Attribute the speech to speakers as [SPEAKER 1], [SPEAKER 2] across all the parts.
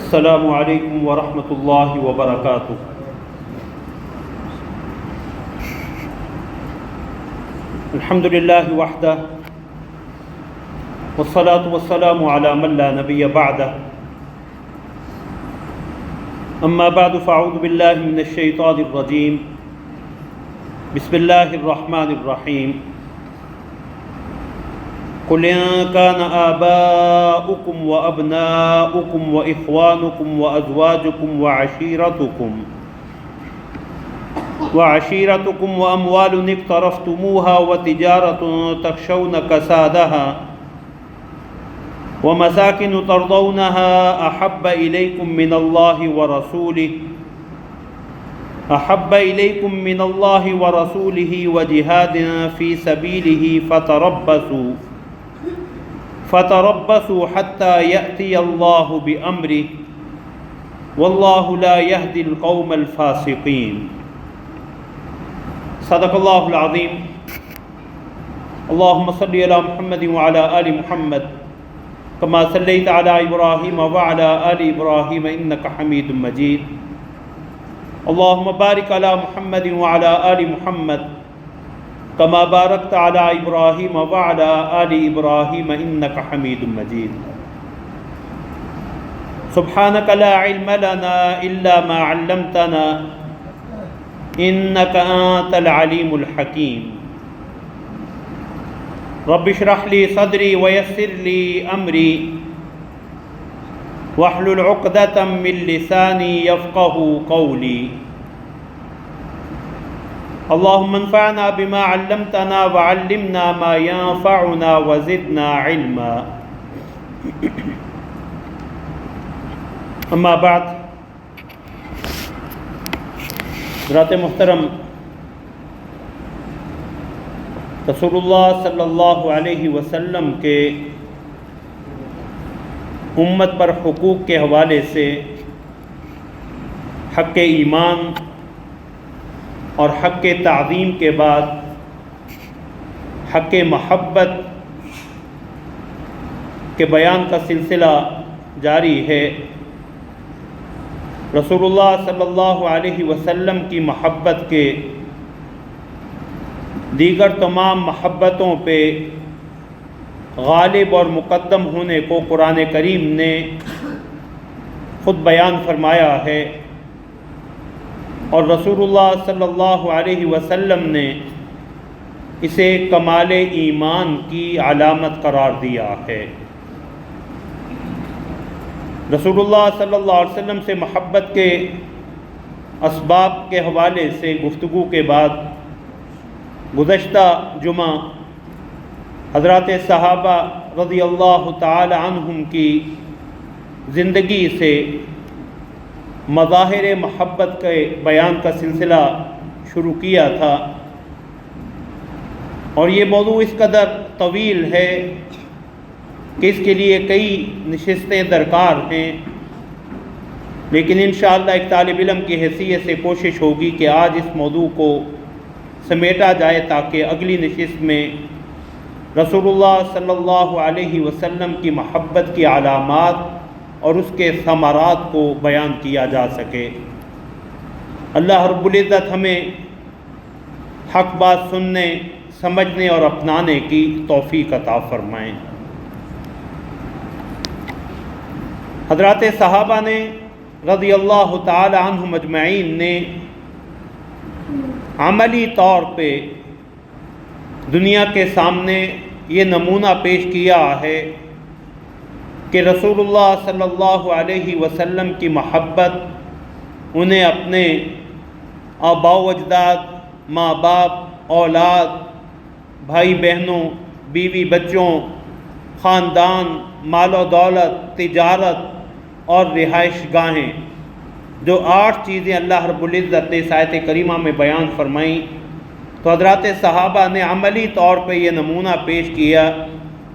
[SPEAKER 1] السلام علیکم ورحمۃ اللہ وبرکاتہ۔ الحمد للہ وحدہ والصلاة والسلام علی من لا نبی بعدہ، اما بعد فاعوذ باللہ من الشیطان الرجیم، بسم اللہ الرحمن الرحیم۔ قل إن كان آباؤكم وأبناؤكم وإخوانكم وأزواجكم وعشيرتكم وأموال اقترفتموها وتجارة تخشون كسادها ومساكن ترضونها أحب إليكم من الله ورسوله وجهاد في سبيله فتربصوا حتى يأتي الله بأمره والله لا يهدي القوم الفاسقين۔ صدق الله العظيم۔ اللهم صل على محمد وعلى آل محمد كما صليت على إبراهيم وعلى آل إبراهيم إنك حميد مجيد۔ اللهم بارك على محمد وعلى آل محمد كما باركت على إبراهيم وعلى آل إبراهيم إنك حميد مجيد۔ سبحانك لا علم لنا إلا ما علمتنا إنك أنت العليم الحكيم۔ رب اشرح لي صدري ويسر لي أمري واحلل عقدة من لساني يفقهوا قولي۔ اللهم انفعنا بما علمتنا وعلمنا ما ينفعنا وزدنا علما۔ اما بعد، حضرات محترم، رسول اللہ صلی اللہ علیہ وسلم کے امت پر حقوق کے حوالے سے حق ایمان اور حق تعظیم کے بعد حق محبت کے بیان کا سلسلہ جاری ہے۔ رسول اللہ صلی اللہ علیہ وسلم کی محبت کے دیگر تمام محبتوں پہ غالب اور مقدم ہونے کو قرآن کریم نے خود بیان فرمایا ہے، اور رسول اللہ صلی اللہ علیہ وسلم نے اسے کمال ایمان کی علامت قرار دیا ہے۔ رسول اللہ صلی اللہ علیہ وسلم سے محبت کے اسباب کے حوالے سے گفتگو کے بعد گزشتہ جمعہ حضرات صحابہ رضی اللہ تعالی عنہم کی زندگی سے مظاہر محبت کے بیان کا سلسلہ شروع کیا تھا، اور یہ موضوع اس قدر طویل ہے کہ اس کے لیے کئی نشستیں درکار ہیں، لیکن انشاءاللہ ایک طالب علم کی حیثیت سے کوشش ہوگی کہ آج اس موضوع کو سمیٹا جائے تاکہ اگلی نشست میں رسول اللہ صلی اللہ علیہ وسلم کی محبت کی علامات اور اس کے ثمرات کو بیان کیا جا سکے۔ اللہ رب العزت ہمیں حق بات سننے، سمجھنے اور اپنانے کی توفیق عطا فرمائیں۔ حضرات صحابہ نے رضی اللہ تعالی عنہم اجمعین نے عملی طور پہ دنیا کے سامنے یہ نمونہ پیش کیا ہے کہ رسول اللہ صلی اللہ علیہ وسلم کی محبت انہیں اپنے آباء و اجداد، ماں باپ، اولاد، بھائی بہنوں، بیوی بچوں، خاندان، مال و دولت، تجارت اور رہائش گاہیں، جو 8 چیزیں اللہ رب العزت نے اس آیت کریمہ میں بیان فرمائیں، تو حضرات صحابہ نے عملی طور پہ یہ نمونہ پیش کیا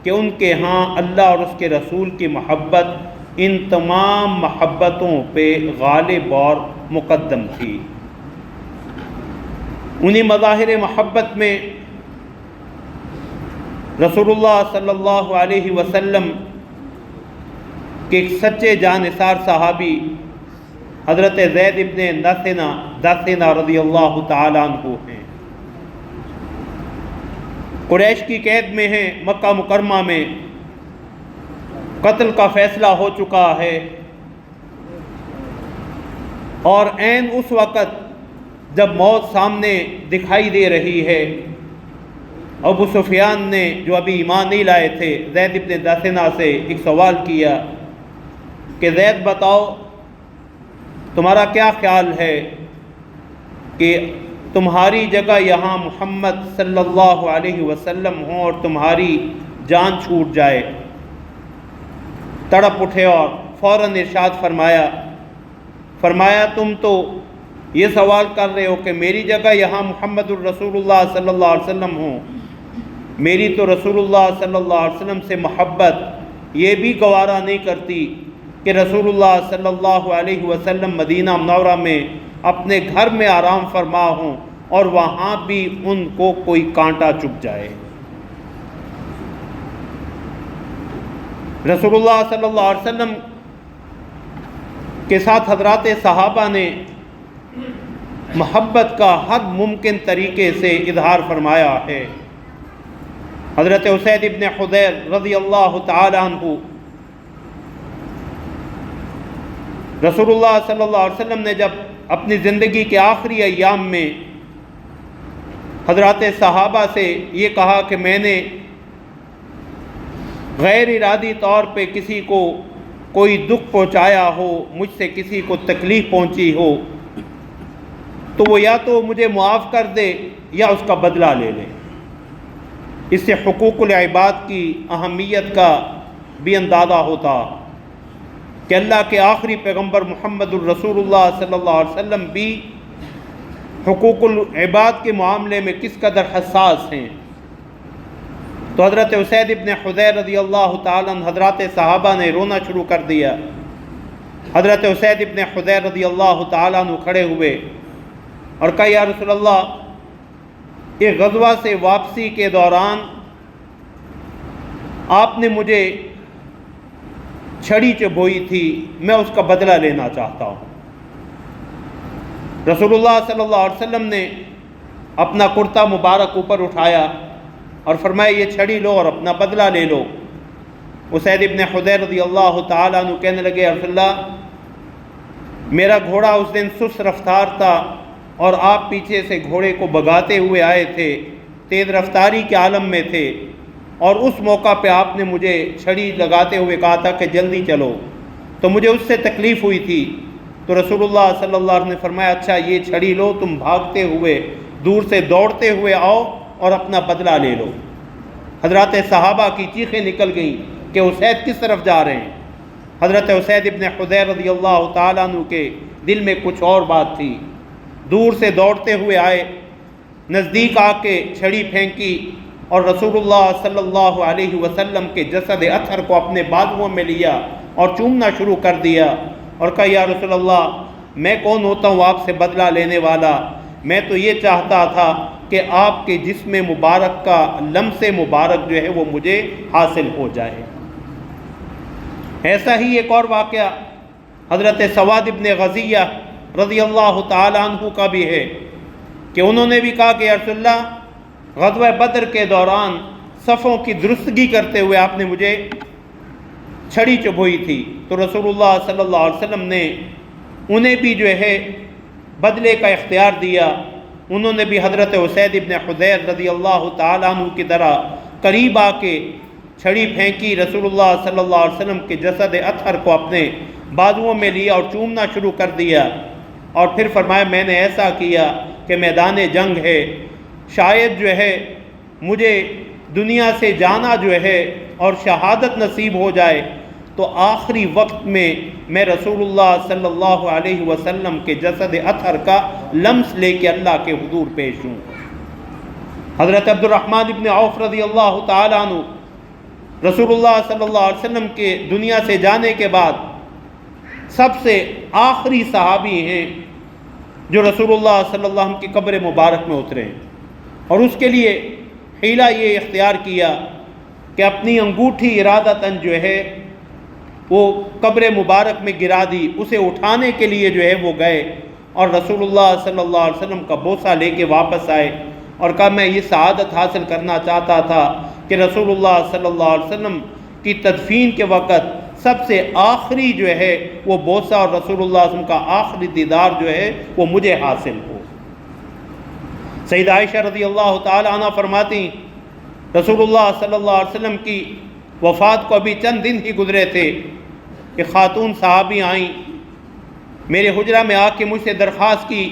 [SPEAKER 1] کہ ان کے ہاں اللہ اور اس کے رسول کی محبت ان تمام محبتوں پہ غالب اور مقدم تھی۔ انہی مظاہر محبت میں رسول اللہ صلی اللہ علیہ وسلم کہ ایک سچے جانثار صحابی حضرت زید ابن دثنہ رضی اللہ تعالیٰ عنہ ہیں۔ قریش کی قید میں ہیں، مکہ مکرمہ میں قتل کا فیصلہ ہو چکا ہے، اور عین اس وقت جب موت سامنے دکھائی دے رہی ہے، ابو سفیان نے جو ابھی ایمان نہیں لائے تھے زید ابن دثنہ سے ایک سوال کیا کہ زید بتاؤ تمہارا کیا خیال ہے کہ تمہاری جگہ یہاں محمد صلی اللہ علیہ وسلم ہوں اور تمہاری جان چھوٹ جائے؟ تڑپ اٹھے اور فوراً ارشاد فرمایا تم تو یہ سوال کر رہے ہو کہ میری جگہ یہاں محمد الرسول اللہ صلی اللہ علیہ وسلم ہوں، میری تو رسول اللہ صلی اللہ علیہ وسلم سے محبت یہ بھی گوارا نہیں کرتی کہ رسول اللہ صلی اللہ علیہ وسلم مدینہ منورہ میں اپنے گھر میں آرام فرما ہوں اور وہاں بھی ان کو کوئی کانٹا چبھ جائے۔ رسول اللہ صلی اللہ علیہ وسلم کے ساتھ حضرات صحابہ نے محبت کا ہر ممکن طریقے سے اظہار فرمایا ہے۔ حضرت اسید ابن حضیر رضی اللہ تعالی عنہ رسول اللہ صلی اللہ علیہ وسلم نے جب اپنی زندگی کے آخری ایام میں حضرات صحابہ سے یہ کہا کہ میں نے غیر ارادی طور پہ کسی کو کوئی دکھ پہنچایا ہو، مجھ سے کسی کو تکلیف پہنچی ہو، تو وہ یا تو مجھے معاف کر دے یا اس کا بدلہ لے لے۔ اس سے حقوق العباد کی اہمیت کا بھی اندازہ ہوتا کہ اللہ کے آخری پیغمبر محمد الرسول اللہ صلی اللہ علیہ وسلم بھی حقوق العباد کے معاملے میں کس قدر حساس ہیں۔ تو حضرت اسید ابن حضیر رضی اللہ تعالیٰ عنہ حضرات صحابہ نے رونا شروع کر دیا۔ حضرت اسید ابن حضیر رضی اللہ تعالیٰ عنہ کھڑے ہوئے اور کہا یا رسول اللہ، یہ غزوہ سے واپسی کے دوران آپ نے مجھے چھڑی چبھوئی تھی، میں اس کا بدلہ لینا چاہتا ہوں۔ رسول اللہ صلی اللہ علیہ وسلم نے اپنا کرتا مبارک اوپر اٹھایا اور فرمایا یہ چھڑی لو اور اپنا بدلہ لے لو۔ اسید ابن حضیر رضی اللہ تعالیٰ عنہ کہنے لگے یا رسول اللہ، میرا گھوڑا اس دن سست رفتار تھا اور آپ پیچھے سے گھوڑے کو بھگاتے ہوئے آئے تھے، تیز رفتاری کے عالم میں تھے، اور اس موقع پہ آپ نے مجھے چھڑی لگاتے ہوئے کہا تھا کہ جلدی چلو، تو مجھے اس سے تکلیف ہوئی تھی۔ تو رسول اللہ صلی اللہ علیہ وسلم نے فرمایا اچھا یہ چھڑی لو، تم بھاگتے ہوئے دور سے دوڑتے ہوئے آؤ اور اپنا بدلہ لے لو۔ حضرات صحابہ کی چیخیں نکل گئیں کہ اسید کس طرف جا رہے ہیں۔ حضرت اسید ابن حضیر رضی اللہ تعالیٰ عنہ کے دل میں کچھ اور بات تھی۔ دور سے دوڑتے ہوئے آئے، نزدیک آ کے چھڑی پھینکی اور رسول اللہ صلی اللہ علیہ وسلم کے جسد اطہر کو اپنے بازوؤں میں لیا اور چومنا شروع کر دیا اور کہا یا رسول اللہ، میں کون ہوتا ہوں آپ سے بدلہ لینے والا؟ میں تو یہ چاہتا تھا کہ آپ کے جسم مبارک کا لمس مبارک جو ہے وہ مجھے حاصل ہو جائے۔ ایسا ہی ایک اور واقعہ حضرت سواد ابن غزیہ رضی اللہ تعالیٰ عنہ کا بھی ہے کہ انہوں نے بھی کہا کہ یا رسول اللہ، غزوہ بدر کے دوران صفوں کی درستگی کرتے ہوئے آپ نے مجھے چھڑی چبھوئی تھی۔ تو رسول اللہ صلی اللہ علیہ وسلم نے انہیں بھی جو ہے بدلے کا اختیار دیا۔ انہوں نے بھی حضرت اسید ابن حضیر رضی اللہ تعالیٰ عنہ کی طرح قریب آ کے چھڑی پھینکی، رسول اللہ صلی اللہ علیہ وسلم کے جسد اطہر کو اپنے بازوؤں میں لیا اور چومنا شروع کر دیا، اور پھر فرمایا میں نے ایسا کیا کہ میدان جنگ ہے، شاید جو ہے مجھے دنیا سے جانا جو ہے اور شہادت نصیب ہو جائے تو آخری وقت میں رسول اللہ صلی اللہ علیہ وسلم کے جسد اطہر کا لمس لے کے اللہ کے حضور پیش ہوں۔ حضرت عبد الرحمن ابن عوف رضی اللہ تعالیٰ عنہ رسول اللہ صلی اللہ علیہ وسلم کے دنیا سے جانے کے بعد سب سے آخری صحابی ہیں جو رسول اللہ صلی اللہ علیہ وسلم کی قبر مبارک میں اترے ہیں، اور اس کے لیے حیلہ یہ اختیار کیا کہ اپنی انگوٹھی ارادتاً جو ہے وہ قبر مبارک میں گرا دی، اسے اٹھانے کے لیے جو ہے وہ گئے اور رسول اللہ صلی اللہ علیہ وسلم کا بوسہ لے کے واپس آئے اور کہا میں یہ سعادت حاصل کرنا چاہتا تھا کہ رسول اللہ صلی اللہ علیہ وسلم کی تدفین کے وقت سب سے آخری جو ہے وہ بوسہ اور رسول اللہ صلی اللہ علیہ وسلم کا آخری دیدار جو ہے وہ مجھے حاصل ہو۔ سیدہ عائشہ رضی اللہ تعالی عنہ فرماتی رسول اللہ صلی اللہ علیہ وسلم کی وفات کو ابھی چند دن ہی گزرے تھے کہ خاتون صحابی آئیں، میرے حجرہ میں آ کے مجھ سے درخواست کی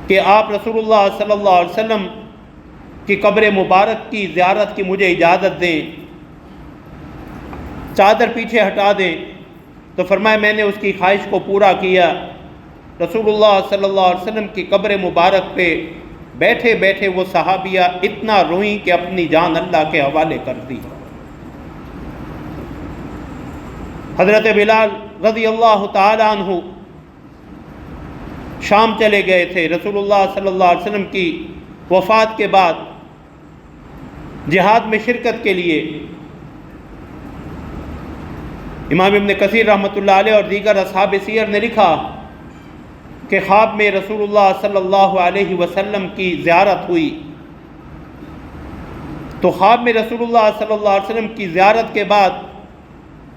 [SPEAKER 1] کہ آپ رسول اللہ صلی اللہ علیہ وسلم کی قبر مبارک کی زیارت کی مجھے اجازت دیں، چادر پیچھے ہٹا دیں۔ تو فرمایا میں نے اس کی خواہش کو پورا کیا۔ رسول اللہ صلی اللہ علیہ وسلم کی قبر مبارک پہ بیٹھے بیٹھے وہ صحابیہ اتنا روئیں کہ اپنی جان اللہ کے حوالے کر دی۔ حضرت بلال رضی اللہ تعالی عنہ شام چلے گئے تھے رسول اللہ صلی اللہ علیہ وسلم کی وفات کے بعد جہاد میں شرکت کے لیے۔ امام ابن کثیر رحمۃ اللہ علیہ اور دیگر اصحاب سیر نے لکھا کہ خواب میں رسول اللہ صلی اللہ علیہ وسلم کی زیارت ہوئی، تو خواب میں رسول اللہ صلی اللہ علیہ وسلم کی زیارت کے بعد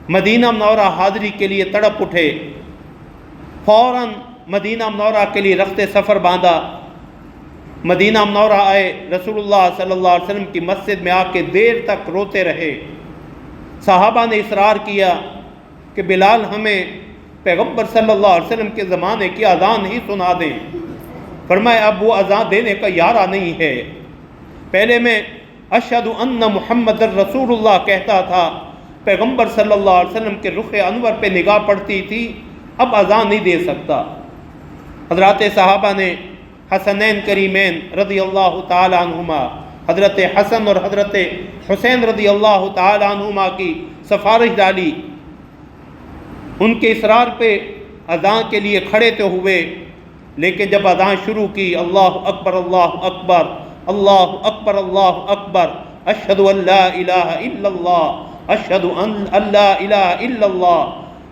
[SPEAKER 1] مدینہ منورہ حاضری کے لیے تڑپ اٹھے، فوراً مدینہ منورہ کے لیے رخت سفر باندھا، مدینہ منورہ آئے، رسول اللہ صلی اللہ علیہ وسلم کی مسجد میں آ کے دیر تک روتے رہے۔ صحابہ نے اصرار کیا کہ بلال ہمیں پیغمبر صلی اللہ علیہ وسلم کے زمانے کی اذان ہی سنا دیں۔ فرمایا اب وہ اذان دینے کا یارہ نہیں ہے، پہلے میں اشہد ان محمد الرسول اللہ کہتا تھا، پیغمبر صلی اللہ علیہ وسلم کے رخ انور پہ نگاہ پڑتی تھی، اب اذان نہیں دے سکتا۔ حضرات صحابہ نے حسنین کریمین رضی اللہ تعالی عنہما، حضرت حسن اور حضرت حسین رضی اللہ تعالی عنہما کی سفارش ڈالی، ان کے اصرار پہ اذان کے لیے کھڑے تو ہوئے، لیکن جب اذان شروع کی اللہ اکبر اللہ اکبر اللہ اکبر اللہ اکبر اشہد ان لا الہ الا اللہ اشہد ان لا الہ الا اللہ،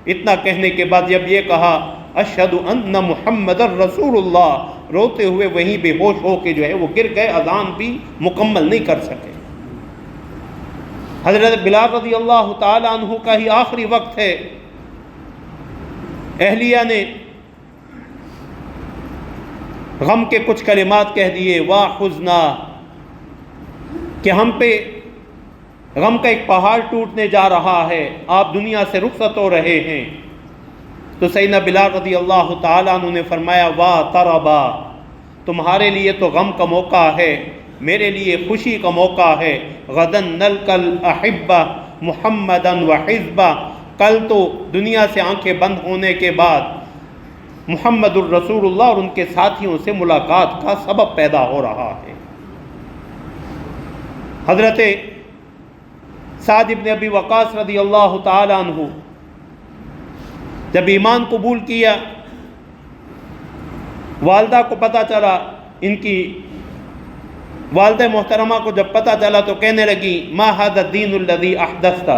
[SPEAKER 1] اتنا کہنے کے بعد جب یہ کہا اشہد ان محمد الرسول اللہ، روتے ہوئے وہیں بے ہوش ہو کے جو ہے وہ گر گئے، اذان بھی مکمل نہیں کر سکے۔ حضرت بلال رضی اللہ تعالی عنہ کا ہی آخری وقت ہے، اہلیہ نے غم کے کچھ کلمات کہہ دیے، واہ حزنا، کہ ہم پہ غم کا ایک پہاڑ ٹوٹنے جا رہا ہے، آپ دنیا سے رخصت ہو رہے ہیں۔ تو سیدنا بلال رضی اللہ تعالیٰ عنہ نے فرمایا واہ تربا، تمہارے لیے تو غم کا موقع ہے، میرے لیے خوشی کا موقع ہے۔ غدن نلقل احبہ محمدا وحزبہ، کل تو دنیا سے آنکھیں بند ہونے کے بعد محمد الرسول اللہ اور ان کے ساتھیوں سے ملاقات کا سبب پیدا ہو رہا ہے۔ حضرت سعد بن ابی وقاص رضی اللہ تعالی عنہ جب ایمان قبول کیا، والدہ کو پتہ چلا، ان کی والدہ محترمہ کو جب پتہ چلا تو کہنے لگی ما ھذا الدین الذی احدثت،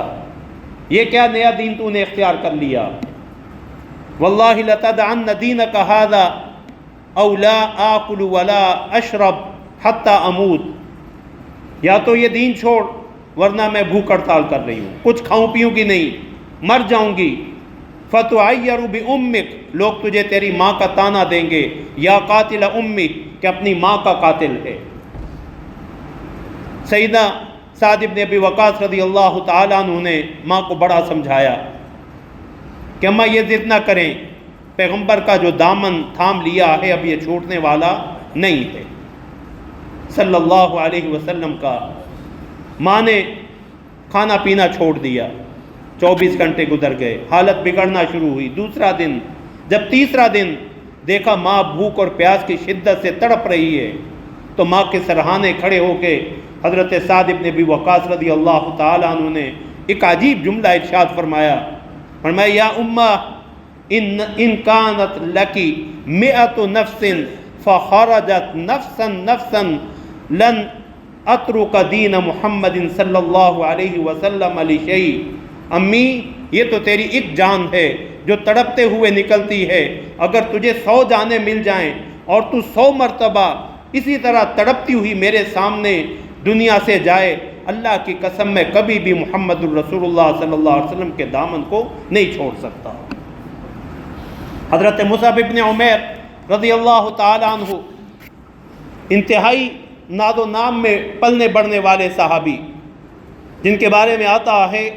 [SPEAKER 1] یہ کیا نیا دین تو نے اختیار کر لیا، واللہ لتدعن دینک ھذا او لا آکل ولا اشرب حتی اموت، یا تو یہ دین چھوڑ ورنہ میں بھوک ہڑتال کر رہی ہوں، کچھ کھاؤں پیوں گی نہیں، مر جاؤں گی۔ فتعیر بامک، لوگ تجھے تیری ماں کا طعنہ دیں گے، یا قاتل امک، کہ اپنی ماں کا قاتل ہے۔ سیدنا سعد بن ابی وقاص رضی اللہ تعالیٰ عنہ نے ماں کو بڑا سمجھایا کہ اماں یہ ضد نہ کریں، پیغمبر کا جو دامن تھام لیا ہے اب یہ چھوٹنے والا نہیں ہے صلی اللہ علیہ وسلم کا۔ ماں نے کھانا پینا چھوڑ دیا، 24 گھنٹے گزر گئے، حالت بگڑنا شروع ہوئی۔ دوسرا دن، جب تیسرا دن دیکھا ماں بھوک اور پیاس کی شدت سے تڑپ رہی ہے، تو ماں کے سرہانے کھڑے ہو کے حضرت سعد بن ابی وقاص رضی اللہ تعالیٰ عنہ نے ایک عجیب جملہ ارشاد فرمایا، فرمایا یا امہ ان کانت لکی مئۃ نفس فخرجت نفسا نفسا لن اترک دین محمد صلی اللہ علیہ وسلم لشیء، امی یہ تو تیری ایک جان ہے جو تڑپتے ہوئے نکلتی ہے، اگر تجھے 100 جانیں مل جائیں اور تو 100 مرتبہ اسی طرح تڑپتی ہوئی میرے سامنے دنیا سے جائے، اللہ کی قسم میں کبھی بھی محمد الرسول اللہ صلی اللہ علیہ وسلم کے دامن کو نہیں چھوڑ سکتا۔ حضرت مصعب ابن عمیر رضی اللہ تعالیٰ عنہ انتہائی ناد و نام میں پلنے بڑھنے والے صحابی، جن کے بارے میں آتا ہے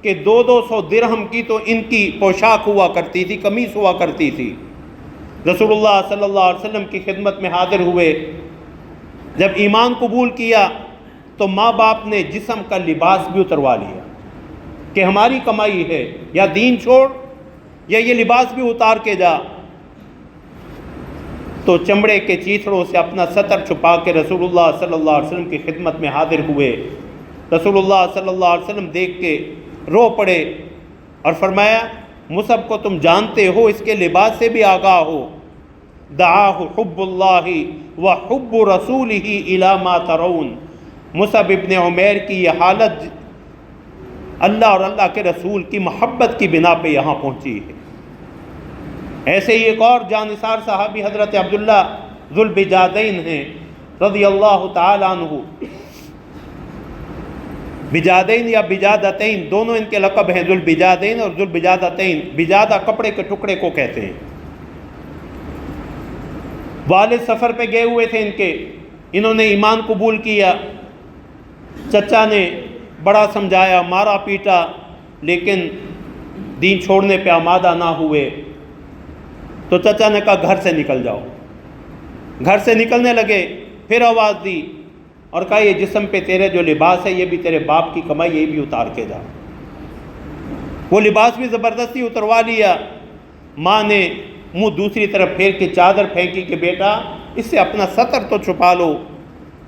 [SPEAKER 1] کہ 200 درہم کی تو ان کی پوشاک ہوا کرتی تھی، قمیص ہوا کرتی تھی۔ رسول اللہ صلی اللہ علیہ وسلم کی خدمت میں حاضر ہوئے، جب ایمان قبول کیا تو ماں باپ نے جسم کا لباس بھی اتروا لیا کہ ہماری کمائی ہے، یا دین چھوڑ یا یہ لباس بھی اتار کے جا۔ تو چمڑے کے چیتھڑوں سے اپنا سطر چھپا کے رسول اللہ صلی اللہ علیہ وسلم کی خدمت میں حاضر ہوئے۔ رسول اللہ صلی اللہ علیہ وسلم دیکھ کے رو پڑے اور فرمایا، مصعب کو تم جانتے ہو، اس کے لباس سے بھی آگاہ ہو۔ دعاہ حب اللہ و حب رسولہ الی ما ترون۔ مصعب ابن عمیر کی یہ حالت اللہ اور اللہ کے رسول کی محبت کی بنا پہ یہاں پہنچی ہے۔ ایسے ہی ایک اور جانثار صحابی حضرت عبداللہ ذو البجادین ہیں رضی اللہ تعالیٰ عنہ۔ بجادین یا بجادتین دونوں ان کے لقب ہیں، ذو البجادین اور ذو البجادتین۔ بجادہ کپڑے کے ٹکڑے کو کہتے ہیں۔ والد سفر پہ گئے ہوئے تھے انہوں نے ایمان قبول کیا، چچا نے بڑا سمجھایا، مارا پیٹا، لیکن دین چھوڑنے پہ آمادہ نہ ہوئے۔ تو چچا نے کہا گھر سے نکل جاؤ۔ گھر سے نکلنے لگے، پھر آواز دی اور کہا یہ جسم پہ تیرے جو لباس ہے یہ بھی تیرے باپ کی کمائی، یہ بھی اتار کے جا۔ وہ لباس بھی زبردستی اتروا لیا۔ ماں نے منہ دوسری طرف پھیر کے چادر پھینکی کہ بیٹا اس سے اپنا سطر تو چھپا لو۔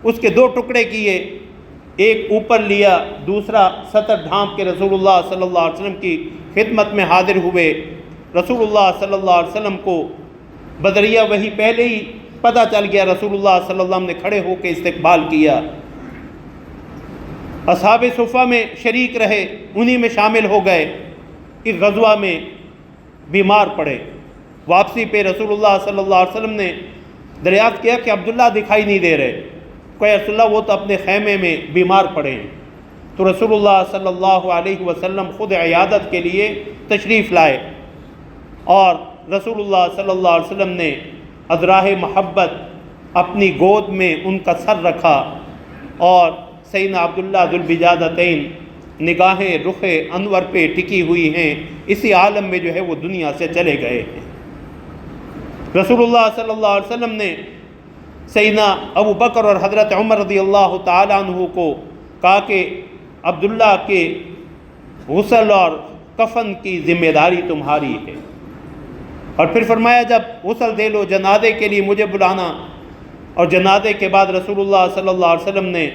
[SPEAKER 1] اس کے 2 ٹکڑے کیے، ایک اوپر لیا، دوسرا سطر ڈھانپ کے رسول اللہ صلی اللہ علیہ وسلم کی خدمت میں حاضر ہوئے۔ رسول اللہ صلی اللہ علیہ وسلم کو بدریہ وہی پہلے ہی پتہ چل گیا، رسول اللہ صلی اللہ علیہ وسلم نے کھڑے ہو کے استقبال کیا۔ اصحاب صفہ میں شریک رہے، انہی میں شامل ہو گئے۔ اس غزوہ میں بیمار پڑے، واپسی پہ رسول اللہ صلی اللہ علیہ وسلم نے دریافت کیا کہ عبداللہ دکھائی نہیں دے رہے، کہ رسول اللہ وہ تو اپنے خیمے میں بیمار پڑے ہیں۔ تو رسول اللہ صلی اللہ علیہ وسلم خود عیادت کے لیے تشریف لائے، اور رسول اللہ صلی اللہ علیہ وسلم نے ازراہ محبت اپنی گود میں ان کا سر رکھا، اور سیدنا عبداللہ ذو البجادتین نگاہیں رخ انور پہ ٹکی ہوئی ہیں، اسی عالم میں جو ہے وہ دنیا سے چلے گئے ہیں۔ رسول اللہ صلی اللہ علیہ وسلم نے سیدنا ابو بکر اور حضرت عمر رضی اللہ تعالیٰ عنہ کو کہا کہ عبداللہ کے غسل اور کفن کی ذمہ داری تمہاری ہے، اور پھر فرمایا جب غسل دے لو جنازے کے لیے مجھے بلانا۔ اور جنازے کے بعد رسول اللہ صلی اللہ علیہ وسلم نے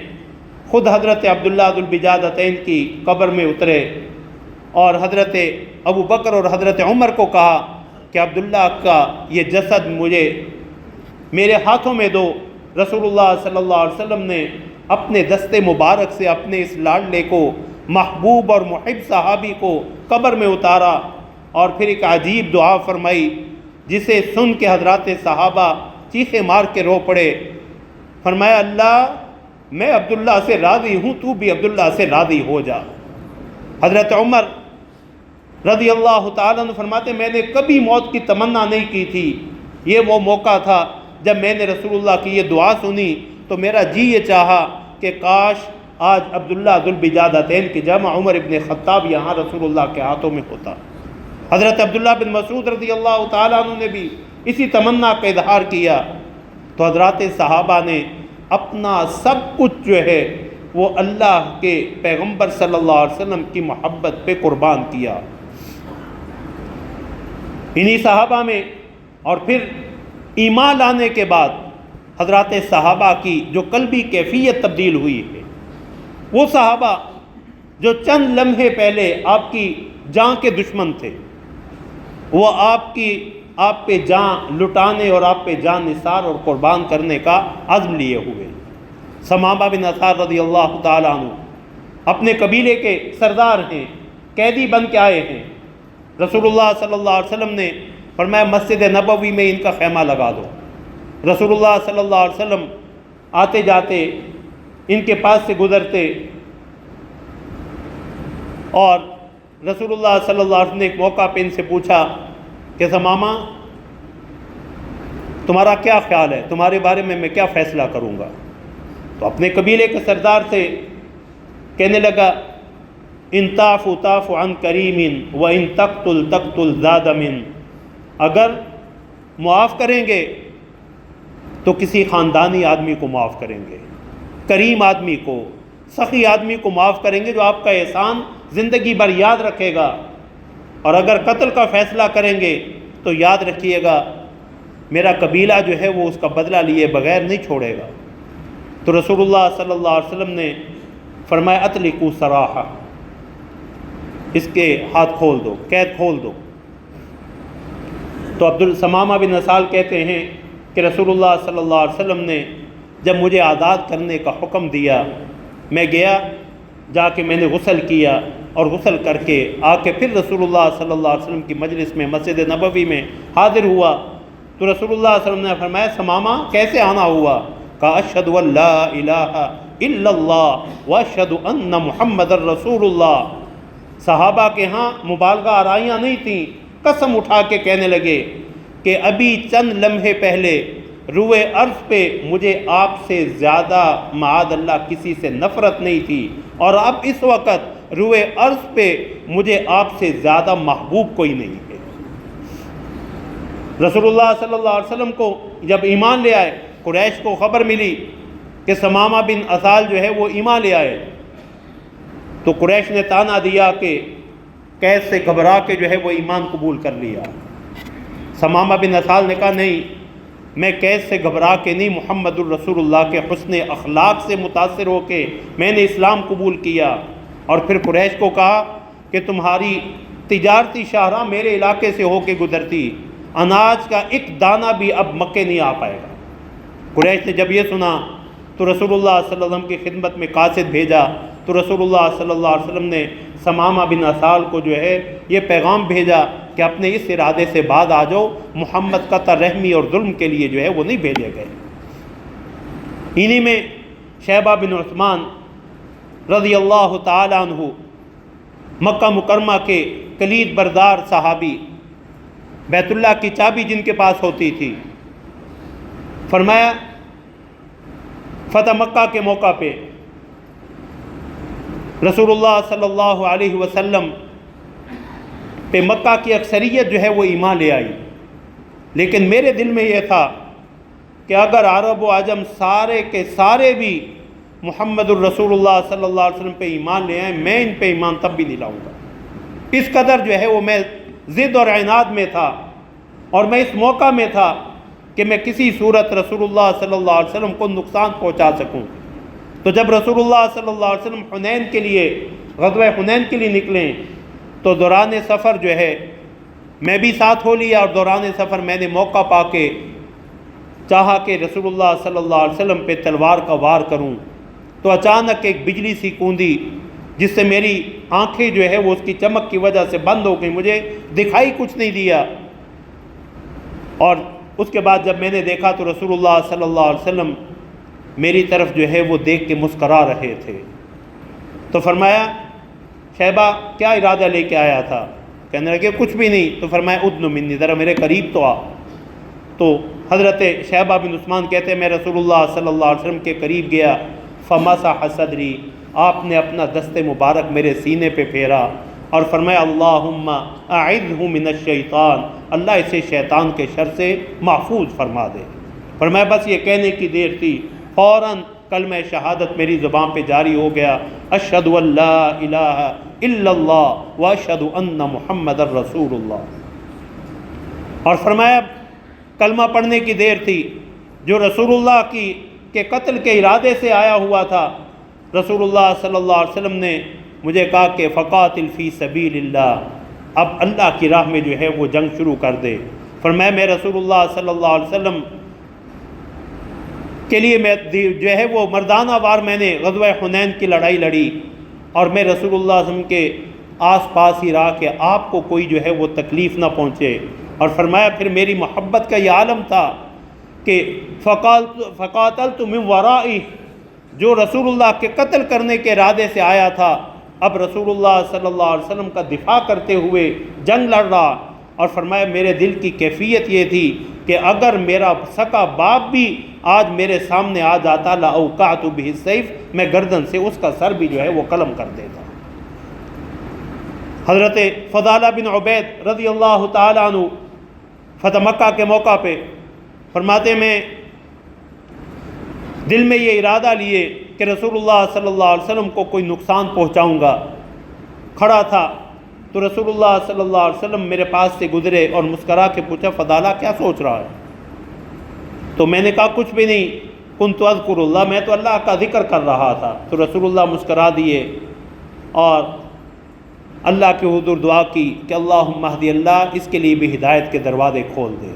[SPEAKER 1] خود حضرت عبداللہ ذو البجادتین کی قبر میں اترے، اور حضرت ابو بکر اور حضرت عمر کو کہا کہ عبداللہ کا یہ جسد مجھے میرے ہاتھوں میں دو۔ رسول اللہ صلی اللہ علیہ وسلم نے اپنے دست مبارک سے اپنے اس لاڈلے کو، محبوب اور محب صحابی کو قبر میں اتارا، اور پھر ایک عجیب دعا فرمائی جسے سن کے حضرات صحابہ چیخیں مار کے رو پڑے۔ فرمایا اللہ میں عبداللہ سے راضی ہوں، تو بھی عبداللہ سے راضی ہو جا۔ حضرت عمر رضی اللہ تعالیٰ عنہ فرماتے میں نے کبھی موت کی تمنا نہیں کی تھی، یہ وہ موقع تھا جب میں نے رسول اللہ کی یہ دعا سنی تو میرا جی یہ چاہا کہ کاش آج عبداللہ ذو البجادتین کی جمع عمر ابن خطاب یہاں رسول اللہ کے ہاتھوں میں ہوتا۔ حضرت عبداللہ بن مسعود رضی اللہ تعالیٰ عنہ نے بھی اسی تمنا کا اظہار کیا۔ تو حضرات صحابہ نے اپنا سب کچھ جو ہے وہ اللہ کے پیغمبر صلی اللہ علیہ وسلم کی محبت پہ قربان کیا۔ انہی صحابہ میں اور پھر ایمان لانے کے بعد حضرات صحابہ کی جو قلبی کیفیت تبدیل ہوئی ہے، وہ صحابہ جو چند لمحے پہلے آپ کی جان کے دشمن تھے، وہ آپ پہ جان لٹانے اور آپ پہ جان نثار اور قربان کرنے کا عزم لیے ہوئے۔ ثمامہ بن اسار رضی اللہ تعالیٰ عنہ اپنے قبیلے کے سردار ہیں، قیدی بن کے آئے ہیں۔ رسول اللہ صلی اللہ علیہ وسلم نے فرمایا مسجد نبوی میں ان کا خیمہ لگا دو۔ رسول اللہ صلی اللہ علیہ وسلم آتے جاتے ان کے پاس سے گزرتے، اور رسول اللہ صلی اللہ علیہ وسلم نے ایک موقع پہ ان سے پوچھا کہ ثمامہ تمہارا کیا خیال ہے، تمہارے بارے میں کیا فیصلہ کروں گا؟ تو اپنے قبیلے کے سردار سے کہنے لگا ان تعفو تعفو عن کریم و ان تقتل تقتل زاد من، اگر معاف کریں گے تو کسی خاندانی آدمی کو معاف کریں گے، کریم آدمی کو، سخی آدمی کو معاف کریں گے جو آپ کا احسان زندگی بھر یاد رکھے گا، اور اگر قتل کا فیصلہ کریں گے تو یاد رکھیے گا میرا قبیلہ جو ہے وہ اس کا بدلہ لیے بغیر نہیں چھوڑے گا۔ تو رسول اللہ صلی اللہ علیہ وسلم نے فرمایا اطلقوا سراحہ، اس کے ہاتھ کھول دو، قید کھول دو۔ تو ثمامہ بن اسال کہتے ہیں کہ رسول اللہ صلی اللہ علیہ وسلم نے جب مجھے آزاد کرنے کا حکم دیا، میں گیا، جا کے میں نے غسل کیا، اور غسل کر کے آ کے پھر رسول اللہ صلی اللہ علیہ وسلم کی مجلس میں مسجد نبوی میں حاضر ہوا۔ تو رسول اللہ صلی اللہ علیہ وسلم نے فرمایا ثمامہ کیسے آنا ہوا؟ کہا اشہد ان لا الہ الا اللہ واشہد ان محمد رسول اللہ۔ صحابہ کے ہاں مبالغہ آرائیاں نہیں تھیں، قسم اٹھا کے کہنے لگے کہ ابھی چند لمحے پہلے روئے ارض پہ مجھے آپ سے زیادہ معاذ اللہ کسی سے نفرت نہیں تھی، اور اب اس وقت روئے ارض پہ مجھے آپ سے زیادہ محبوب کوئی نہیں ہے۔ رسول اللہ صلی اللہ علیہ وسلم کو جب ایمان لے آئے، قریش کو خبر ملی کہ ثمامہ بن اسال جو ہے وہ ایمان لے آئے، تو قریش نے تانا دیا کہ قید سے گھبرا کے جو ہے وہ ایمان قبول کر لیا۔ ثمامہ بن اسال نے کہا نہیں، میں قید سے گھبرا کے نہیں، محمد الرسول اللہ کے حسن اخلاق سے متاثر ہو کے میں نے اسلام قبول کیا۔ اور پھر قریش کو کہا کہ تمہاری تجارتی شاہراہ میرے علاقے سے ہو کے گزرتی، اناج کا ایک دانہ بھی اب مکے نہیں آ پائے گا۔ قریش نے جب یہ سنا تو رسول اللہ صلی اللہ علیہ وسلم کی خدمت میں قاصد بھیجا، تو رسول اللہ صلی اللہ علیہ وسلم نے ثمامہ بن اسال کو جو ہے یہ پیغام بھیجا کہ اپنے اس ارادے سے بعد آ جاؤ، محمد قطع رحمی اور ظلم کے لیے جو ہے وہ نہیں بھیجے گئے۔ انہی میں شیبہ بن عثمان رضی اللہ تعالی عنہ، مکہ مکرمہ کے کلید بردار صحابی، بیت اللہ کی چابی جن کے پاس ہوتی تھی، فرمایا فتح مکہ کے موقع پہ رسول اللہ صلی اللہ علیہ وسلم پہ مکہ کی اکثریت جو ہے وہ ایمان لے آئی، لیکن میرے دل میں یہ تھا کہ اگر عرب و عجم سارے کے سارے بھی محمد الرسول اللہ صلی اللہ علیہ وسلم پہ ایمان لے آئیں، میں ان پہ ایمان تب بھی نہیں لاؤں گا۔ اس قدر جو ہے وہ میں ضد اور عناد میں تھا، اور میں اس موقع میں تھا کہ میں کسی صورت رسول اللہ صلی اللہ علیہ وسلم کو نقصان پہنچا سکوں۔ تو جب رسول اللہ صلی اللہ علیہ وسلم حنین کے لیے، غزوہ حنین کے لیے نکلیں، تو دوران سفر جو ہے میں بھی ساتھ ہو لیا، اور دوران سفر میں نے موقع پا کے چاہا کہ رسول اللہ صلی اللہ علیہ وسلم پہ تلوار کا وار کروں، تو اچانک ایک بجلی سی کوندی جس سے میری آنکھیں جو ہے وہ اس کی چمک کی وجہ سے بند ہو گئی، مجھے دکھائی کچھ نہیں دیا۔ اور اس کے بعد جب میں نے دیکھا تو رسول اللہ صلی اللہ علیہ وسلم میری طرف جو ہے وہ دیکھ کے مسکرا رہے تھے۔ تو فرمایا شیبہ کیا ارادہ لے کے آیا تھا؟ کہنے لگے کچھ بھی نہیں۔ تو فرمایا ادن منی، ذرا میرے قریب تو آ۔ تو حضرت شیبہ بن عثمان کہتے ہیں میں رسول اللہ صلی اللہ علیہ وسلم کے قریب گیا، فمسح صدری، آپ نے اپنا دست مبارک میرے سینے پہ پھیرا اور فرمایا اللہم اعذہ من الشیطان، اللہ اسے شیطان کے شر سے محفوظ فرما دے۔ فرمایا بس یہ کہنے کی دیر تھی، فوراً کلمہ شہادت میری زبان پہ جاری ہو گیا، اشہد ان لا الہ الا اللہ واشہد ان محمد الرسول اللہ۔ اور فرمایا کلمہ پڑھنے کی دیر تھی، جو رسول اللہ کے قتل کے ارادے سے آیا ہوا تھا، رسول اللہ صلی اللہ علیہ وسلم نے مجھے کہا کہ فقاتل فی سبیل اللہ، اب اللہ کی راہ میں جو ہے وہ جنگ شروع کر دے۔ فرمایا میں رسول اللہ صلی اللہ علیہ وسلم کے لیے میں جو ہے وہ مردانہ وار میں نے غزوہ حنین کی لڑائی لڑی، اور میں رسول اللہ صلی اللہ علیہ وسلم کے آس پاس ہی رہا کہ آپ کو کوئی جو ہے وہ تکلیف نہ پہنچے۔ اور فرمایا پھر میری محبت کا یہ عالم تھا کہ فقاتلت من ورائی، جو رسول اللہ کے قتل کرنے کے ارادے سے آیا تھا، اب رسول اللہ صلی اللہ علیہ وسلم کا دفاع کرتے ہوئے جنگ لڑ رہا۔ اور فرمایا میرے دل کی کیفیت یہ تھی کہ اگر میرا سکا باپ بھی آج میرے سامنے آ جاتا لأوقعت بہ السیف، میں گردن سے اس کا سر بھی جو ہے وہ قلم کر دیتا۔ حضرت فضالہ بن عبید رضی اللہ تعالیٰ عنہ فتح مکہ کے موقع پہ فرماتے میں دل میں یہ ارادہ لیے کہ رسول اللہ صلی اللہ علیہ وسلم کو کوئی نقصان پہنچاؤں گا۔ کھڑا تھا تو رسول اللہ صلی اللہ علیہ وسلم میرے پاس سے گزرے اور مسکرا کے پوچھا فضالہ کیا سوچ رہا ہے؟ تو میں نے کہا کچھ بھی نہیں، کنت اذکر اللہ، میں تو اللہ کا ذکر کر رہا تھا۔ تو رسول اللہ مسکرا دیے اور اللہ کے حضور دعا کی کہ اللہم اہدی، اللہ اس کے لیے بھی ہدایت کے دروازے کھول دے۔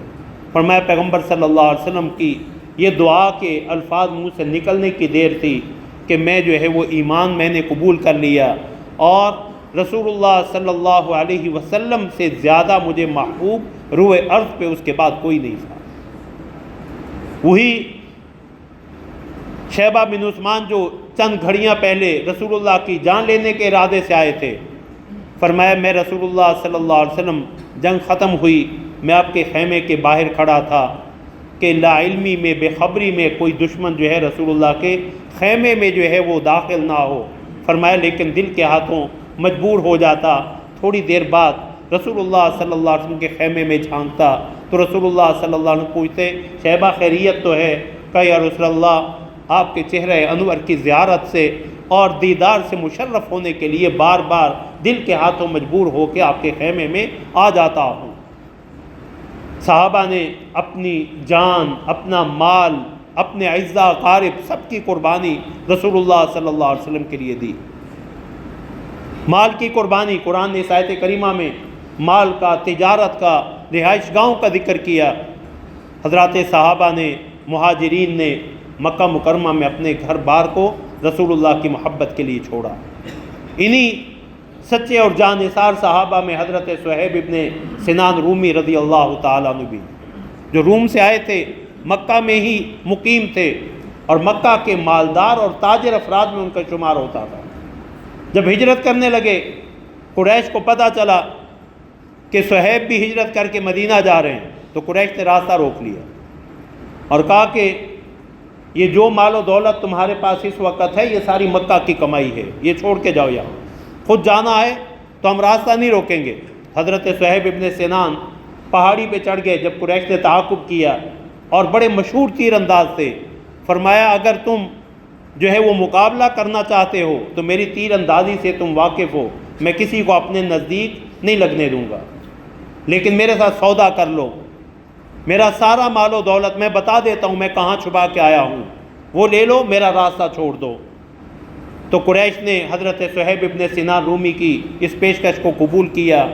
[SPEAKER 1] فرمایا پیغمبر صلی اللہ علیہ وسلم کی یہ دعا کے الفاظ منہ سے نکلنے کی دیر تھی کہ میں جو ہے وہ ایمان میں نے قبول کر لیا، اور رسول اللہ صلی اللہ علیہ وسلم سے زیادہ مجھے محبوب روئے ارض پہ اس کے بعد کوئی نہیں تھا۔ وہی شیبہ بن عثمان جو چند گھڑیاں پہلے رسول اللہ کی جان لینے کے ارادے سے آئے تھے، فرمایا میں رسول اللہ صلی اللہ علیہ وسلم جنگ ختم ہوئی، میں آپ کے خیمے کے باہر کھڑا تھا کہ لا علمی میں، بے خبری میں کوئی دشمن جو ہے رسول اللہ کے خیمے میں جو ہے وہ داخل نہ ہو۔ فرمایا لیکن دل کے ہاتھوں مجبور ہو جاتا، تھوڑی دیر بعد رسول اللہ صلی اللہ علیہ وسلم کے خیمے میں جھانکتا تو رسول اللہ صلی اللہ علیہ وسلم پوچھتے شیبہ خیریت تو ہے؟ کہ یا رسول اللہ آپ کے چہرہ انور کی زیارت سے اور دیدار سے مشرف ہونے کے لیے بار بار دل کے ہاتھوں مجبور ہو کے آپ کے خیمے میں آ جاتا ہوں۔ صحابہ نے اپنی جان، اپنا مال، اپنے اعزاء اقارب سب کی قربانی رسول اللہ صلی اللہ علیہ وسلم کے لیے دی۔ مال کی قربانی، قرآن نے اس آیت کریمہ میں مال کا، تجارت کا، رہائش گاہوں کا ذکر کیا۔ حضرات صحابہ نے، مہاجرین نے مکہ مکرمہ میں اپنے گھر بار کو رسول اللہ کی محبت کے لیے چھوڑا۔ انہی سچے اور جان نثار صحابہ میں حضرت صہیب ابن سنان رومی رضی اللہ تعالیٰ عنہ بھی، جو روم سے آئے تھے، مکہ میں ہی مقیم تھے اور مکہ کے مالدار اور تاجر افراد میں ان کا شمار ہوتا تھا۔ جب ہجرت کرنے لگے، قریش کو پتہ چلا کہ صہیب بھی ہجرت کر کے مدینہ جا رہے ہیں، تو قریش نے راستہ روک لیا اور کہا کہ یہ جو مال و دولت تمہارے پاس اس وقت ہے یہ ساری مکہ کی کمائی ہے، یہ چھوڑ کے جاؤ، یہاں خود جانا ہے تو ہم راستہ نہیں روکیں گے۔ حضرت صہیب ابن سنان پہاڑی پہ چڑھ گئے جب قریش نے تعاقب کیا، اور بڑے مشہور تیر انداز سے فرمایا اگر تم جو ہے وہ مقابلہ کرنا چاہتے ہو تو میری تیر اندازی سے تم واقف ہو، میں کسی کو اپنے نزدیک نہیں لگنے دوں گا، لیکن میرے ساتھ سودا کر لو، میرا سارا مال و دولت میں بتا دیتا ہوں میں کہاں چھپا کے آیا ہوں، وہ لے لو، میرا راستہ چھوڑ دو۔ تو قریش نے حضرت صہیب ابن سنان رومی کی اس پیشکش کو قبول کیا۔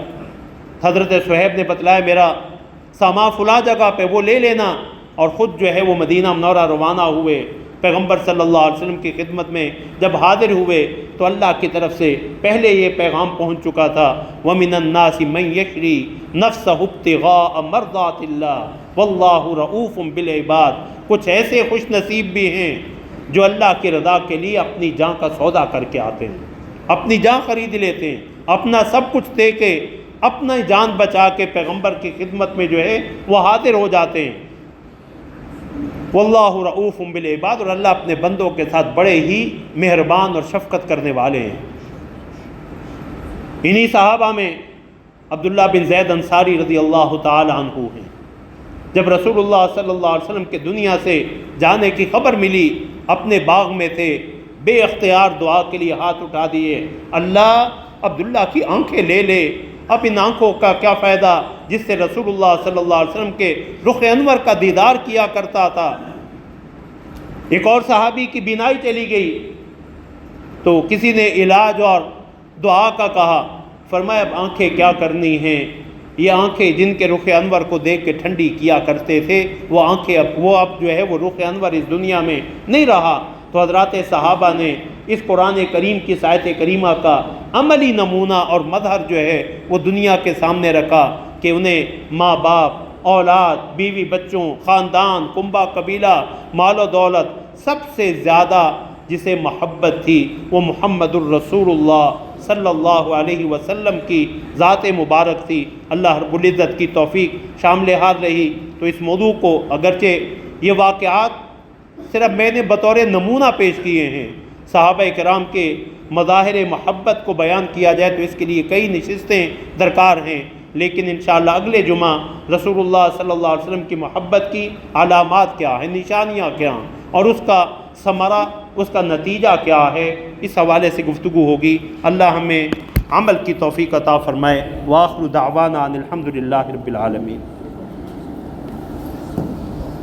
[SPEAKER 1] حضرت صہیب نے بتلایا میرا سامان فلاں جگہ پہ، وہ لے لینا، اور خود جو ہے وہ مدینہ منورہ روانہ ہوئے۔ پیغمبر صلی اللہ علیہ وسلم کی خدمت میں جب حاضر ہوئے تو اللہ کی طرف سے پہلے یہ پیغام پہنچ چکا تھا، وَمِنَ النَّاسِ مَن يَشْرِي نَفْسَهُ ابْتِغَاءَ مَرْضَاتِ اللَّهِ وَاللَّهُ رَءُوفٌ بِالْعِبَادِ۔ کچھ ایسے خوش نصیب بھی ہیں جو اللہ کی رضا کے لیے اپنی جان کا سودا کر کے آتے ہیں، اپنی جان خرید لیتے ہیں، اپنا سب کچھ دے کے، اپنا جان بچا کے پیغمبر کی خدمت میں جو ہے وہ حاضر ہو جاتے ہیں۔ واللہ رؤوف بالعباد، اور اللہ اپنے بندوں کے ساتھ بڑے ہی مہربان اور شفقت کرنے والے ہیں۔ انہی صحابہ میں عبداللہ بن زید انصاری رضی اللہ تعالی عنہ ہیں۔ جب رسول اللہ صلی اللہ علیہ وسلم کے دنیا سے جانے کی خبر ملی، اپنے باغ میں تھے، بے اختیار دعا کے لیے ہاتھ اٹھا دیے، اللہ عبداللہ کی آنکھیں لے لے، اب ان آنکھوں کا کیا فائدہ جس سے رسول اللہ صلی اللہ علیہ وسلم کے رخ انور کا دیدار کیا کرتا تھا۔ ایک اور صحابی کی بینائی چلی گئی تو کسی نے علاج اور دعا کا کہا، فرمایا اب آنکھیں کیا کرنی ہیں، یہ آنکھیں جن کے رخ انور کو دیکھ کے ٹھنڈی کیا کرتے تھے، وہ آنکھیں اب جو ہے وہ رخ انور اس دنیا میں نہیں رہا۔ تو حضرات صحابہ نے اس قرآن کریم کی آیت کریمہ کا عملی نمونہ اور مظہر جو ہے وہ دنیا کے سامنے رکھا کہ انہیں ماں باپ، اولاد، بیوی بچوں، خاندان، کنبہ قبیلہ، مال و دولت، سب سے زیادہ جسے محبت تھی وہ محمد الرسول اللہ صلی اللہ علیہ وسلم کی ذات مبارک تھی۔ اللہ رب العزت کی توفیق شامل حال رہی تو اس موضوع کو، اگرچہ یہ واقعات صرف میں نے بطور نمونہ پیش کیے ہیں، صحابہ کرام کے مظاہر محبت کو بیان کیا جائے تو اس کے لیے کئی نشستیں درکار ہیں، لیکن انشاءاللہ اگلے جمعہ رسول اللہ صلی اللہ علیہ وسلم کی محبت کی علامات کیا ہیں، نشانیاں کیا ہیں، اور اس کا ثمرہ، اس کا نتیجہ کیا ہے، اس حوالے سے گفتگو ہوگی۔ اللہ ہمیں عمل کی توفیق عطا فرمائے۔ وآخر دعوانا ان الحمد للہ رب العالمین۔